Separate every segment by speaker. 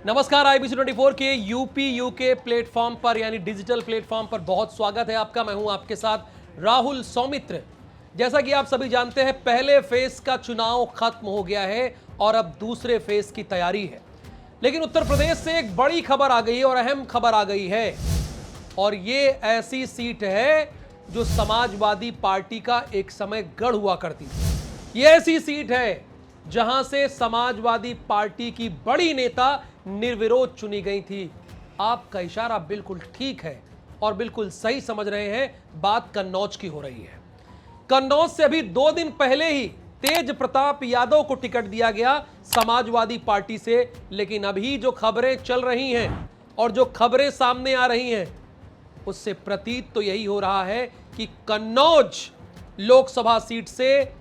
Speaker 1: नमस्कार। आईबीसी 24 के UP UK platform पर यानी डिजिटल प्लेटफॉर्म पर बहुत स्वागत है आपका। मैं हूं आपके साथ राहुल सौमित्र। जैसा कि आप सभी जानते हैं, पहले फेज का चुनाव खत्म हो गया है और अब दूसरे फेज की तैयारी है। लेकिन उत्तर प्रदेश से एक बड़ी खबर आ गई है और अहम खबर आ गई है, और ये ऐसी सीट है जो समाजवादी पार्टी का एक समय गढ़ हुआ करती थी। ये ऐसी सीट है जहां से समाजवादी पार्टी की बड़ी नेता निर्विरोध चुनी गई थी। आपका इशारा बिल्कुल ठीक है और बिल्कुल सही समझ रहे हैं। बात कन्नौज की हो रही है। कन्नौज से अभी 2 दिन पहले ही तेज प्रताप यादव को टिकट दिया गया समाजवादी पार्टी से। लेकिन अभी जो खबरें चल रही हैं और जो खबरें सामने आ रही हैं, उससे प्रतीत तो यही हो रहा है कि कन्नौज लोकसभा सीट से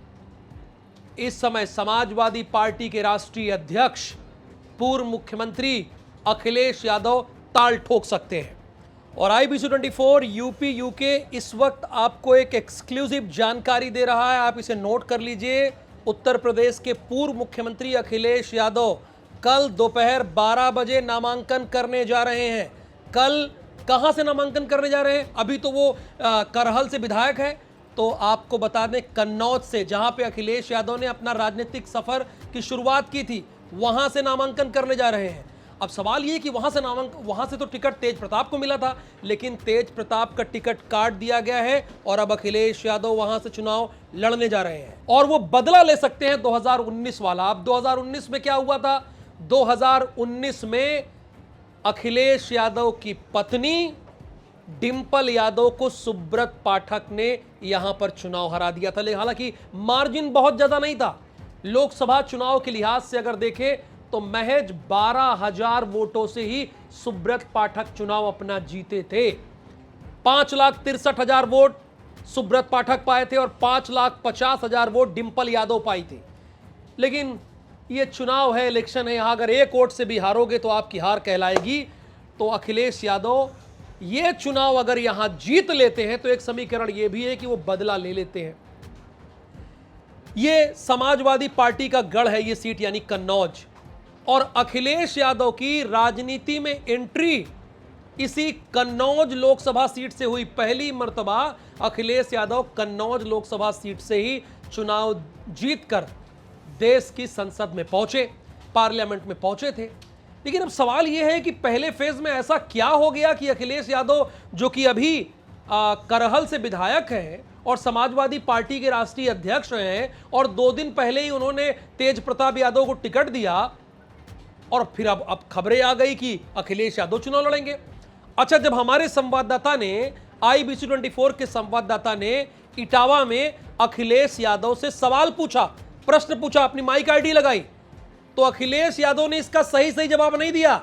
Speaker 1: इस समय समाजवादी पार्टी के राष्ट्रीय अध्यक्ष पूर्व मुख्यमंत्री अखिलेश यादव ताल ठोक सकते हैं। और आईबीसी 24 यूपी यूके इस वक्त आपको एक एक्सक्लूसिव जानकारी दे रहा है, आप इसे नोट कर लीजिए। उत्तर प्रदेश के पूर्व मुख्यमंत्री अखिलेश यादव कल दोपहर 12 बजे नामांकन करने जा रहे हैं। कल कहां से नामांकन करने जा रहे हैं? अभी तो वो करहल से विधायक है, तो आपको बता दें कन्नौज से, जहां पे अखिलेश यादव ने अपना राजनीतिक सफर की शुरुआत की थी, वहां से नामांकन करने जा रहे हैं। अब सवाल ये कि वहां से तो टिकट तेज प्रताप को मिला था, लेकिन तेज प्रताप का टिकट काट दिया गया है और अब अखिलेश यादव वहां से चुनाव लड़ने जा रहे हैं और वो बदला ले सकते हैं 2019 वाला। अब 2019 में क्या हुआ था? 2019 में अखिलेश यादव की पत्नी डिंपल यादव को सुब्रत पाठक ने यहां पर चुनाव हरा दिया था। लेकिन हालांकि मार्जिन बहुत ज्यादा नहीं था। लोकसभा चुनाव के लिहाज से अगर देखें तो महज 12,000 वोटों से ही सुब्रत पाठक चुनाव अपना जीते थे। 5,63,000 वोट सुब्रत पाठक पाए थे और 5,50,000 वोट डिंपल यादव पाई थी। लेकिन यह चुनाव है, इलेक्शन है, यहां अगर एक वोट से भी हारोगे तो आपकी हार कहलाएगी। तो अखिलेश यादव ये चुनाव अगर यहां जीत लेते हैं तो एक समीकरण यह भी है कि वो बदला ले लेते हैं। ये समाजवादी पार्टी का गढ़ है ये सीट, यानी कन्नौज। और अखिलेश यादव की राजनीति में एंट्री इसी कन्नौज लोकसभा सीट से हुई। पहली मर्तबा अखिलेश यादव कन्नौज लोकसभा सीट से ही चुनाव जीतकर देश की संसद में पहुंचे, पार्लियामेंट में पहुंचे थे। लेकिन अब सवाल यह है कि पहले फेज में ऐसा क्या हो गया कि अखिलेश यादव, जो कि अभी करहल से विधायक हैं और समाजवादी पार्टी के राष्ट्रीय अध्यक्ष हैं, और 2 दिन पहले ही उन्होंने तेज प्रताप यादव को टिकट दिया, और फिर अब खबरें आ गई कि अखिलेश यादव चुनाव लड़ेंगे। अच्छा, जब हमारे संवाददाता ने, आईबीसी 24 के संवाददाता ने इटावा में अखिलेश यादव से सवाल पूछा, प्रश्न पूछा, अपनी माइक आईडी लगाई, तो अखिलेश यादव ने इसका सही जवाब नहीं दिया।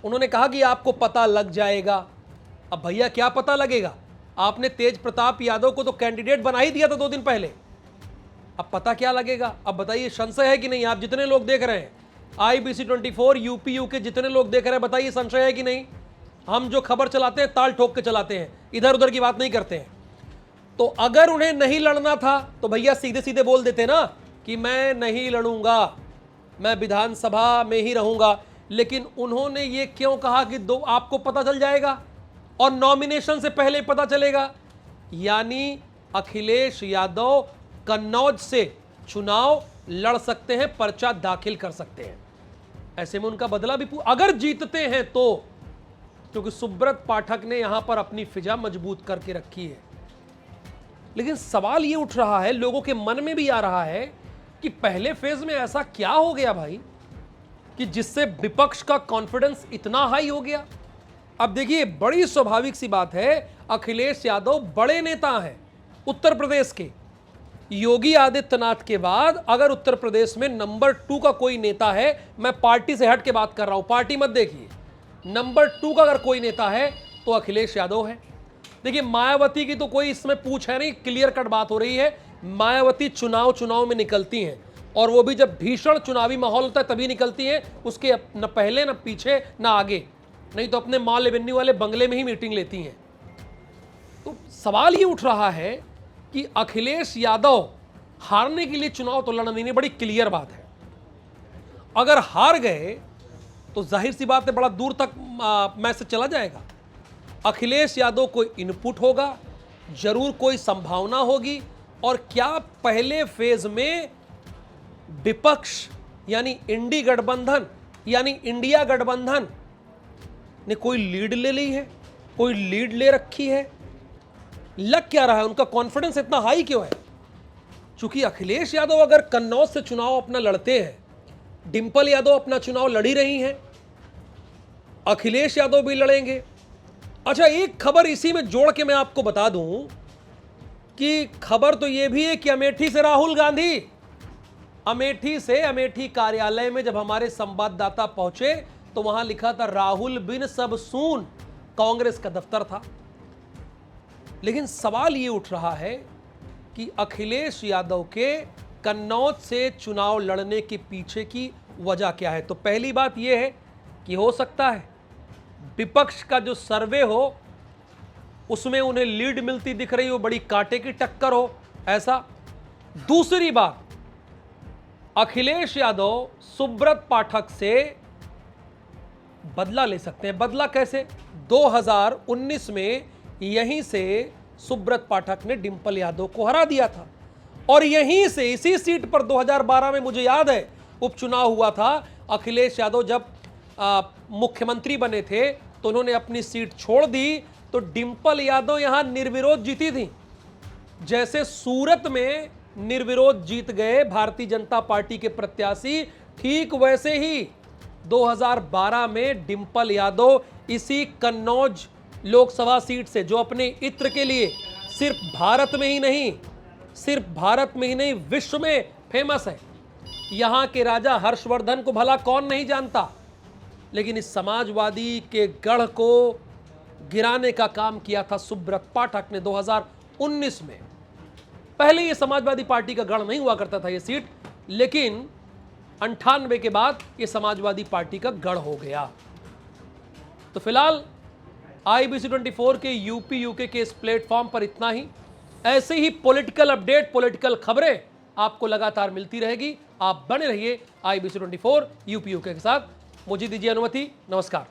Speaker 1: उन्होंने कहा कि आपको पता लग जाएगा। अब भैया क्या पता लगेगा? आपने तेज प्रताप यादव को तो कैंडिडेट बना ही दिया था 2 दिन पहले, अब पता क्या लगेगा? अब बताइए, संशय है कि नहीं? आप जितने लोग देख रहे हैं, आईबीसी 24 यूपी यूके जितने लोग देख रहे हैं, बताइए संशय है कि नहीं? हम जो खबर चलाते हैं ताल ठोक के चलाते हैं, इधर उधर की बात नहीं करते हैं। तो अगर उन्हें नहीं लड़ना था तो भैया सीधे सीधे बोल देते ना कि मैं नहीं लड़ूंगा, मैं विधानसभा में ही रहूंगा। लेकिन उन्होंने ये क्यों कहा कि आपको पता चल जाएगा और नॉमिनेशन से पहले पता चलेगा? यानी अखिलेश यादव कन्नौज से चुनाव लड़ सकते हैं, पर्चा दाखिल कर सकते हैं। ऐसे में उनका बदला भी अगर जीतते हैं तो, क्योंकि सुब्रत पाठक ने यहां पर अपनी फिजा मजबूत करके रखी है। लेकिन सवाल यह उठ रहा है, लोगों के मन में भी आ रहा है कि पहले फेज में ऐसा क्या हो गया भाई कि जिससे विपक्ष का कॉन्फिडेंस इतना हाई हो गया। अब देखिए, बड़ी स्वाभाविक सी बात है, अखिलेश यादव बड़े नेता हैं उत्तर प्रदेश के। योगी आदित्यनाथ के बाद अगर उत्तर प्रदेश में नंबर 2 का कोई नेता है, मैं पार्टी से हट के बात कर रहा हूं, पार्टी मत देखिए, नंबर 2 का अगर कोई नेता है तो अखिलेश यादव है। देखिए, मायावती की तो कोई इसमें पूछ है नहीं, क्लियर कट बात हो रही है। मायावती चुनाव में निकलती हैं, और वो भी जब भीषण चुनावी माहौल होता है तभी निकलती हैं, उसके न पहले न पीछे न आगे, नहीं तो अपने मॉल एवेन्यू वाले बंगले में ही मीटिंग लेती हैं। तो सवाल ये उठ रहा है कि अखिलेश यादव हारने के लिए चुनाव तो लड़ना नहीं, बड़ी क्लियर बात है। अगर हार गए तो जाहिर सी बात है बड़ा दूर तक मैसेज चला जाएगा। अखिलेश यादव को इनपुट होगा, जरूर कोई संभावना होगी। और क्या पहले फेज में विपक्ष यानी इंडी गठबंधन यानी इंडिया गठबंधन ने कोई लीड ले ली है, कोई लीड ले रखी है? लग क्या रहा है, उनका कॉन्फिडेंस इतना हाई क्यों है? चूंकि अखिलेश यादव अगर कन्नौज से चुनाव अपना लड़ते हैं, डिंपल यादव अपना चुनाव लड़ी रही हैं, अखिलेश यादव भी लड़ेंगे। अच्छा, एक खबर इसी में जोड़ के मैं आपको बता दूं कि खबर तो यह भी है कि अमेठी से राहुल गांधी, अमेठी कार्यालय में जब हमारे संवाददाता पहुंचे तो वहां लिखा था राहुल बिन सब सून, कांग्रेस का दफ्तर था। लेकिन सवाल यह उठ रहा है कि अखिलेश यादव के कन्नौज से चुनाव लड़ने के पीछे की वजह क्या है? तो पहली बात यह है कि हो सकता है विपक्ष का जो सर्वे हो उसमें उन्हें लीड मिलती दिख रही हो, बड़ी कांटे की टक्कर हो, ऐसा। दूसरी बात, अखिलेश यादव सुब्रत पाठक से बदला ले सकते हैं। बदला कैसे? 2019 में यहीं से सुब्रत पाठक ने डिंपल यादव को हरा दिया था और यहीं से इसी सीट पर 2012 में मुझे याद है उपचुनाव हुआ था। अखिलेश यादव जब मुख्यमंत्री बने थे तो उन्होंने अपनी सीट छोड़ दी, तो डिंपल यादव यहां निर्विरोध जीती थी। जैसे सूरत में निर्विरोध जीत गए भारतीय जनता पार्टी के प्रत्याशी, ठीक वैसे ही 2012 में डिंपल यादव इसी कन्नौज लोकसभा सीट से, जो अपने इत्र के लिए सिर्फ भारत में ही नहीं विश्व में फेमस है। यहां के राजा हर्षवर्धन को भला कौन नहीं जानता, लेकिन इस समाजवादी के गढ़ को गिराने का काम किया था सुब्रत पाठक ने 2019 में। पहले यह समाजवादी पार्टी का गढ़ नहीं हुआ करता था ये सीट, लेकिन 98 के बाद यह समाजवादी पार्टी का गढ़ हो गया। तो फिलहाल IBC 24 के यूपी यूके के इस प्लेटफॉर्म पर इतना ही। ऐसे ही पॉलिटिकल अपडेट, पॉलिटिकल खबरें आपको लगातार मिलती रहेगी। आप बने रहिए IBC 24 यूपी यूके के साथ। मुझे दीजिए अनुमति, नमस्कार।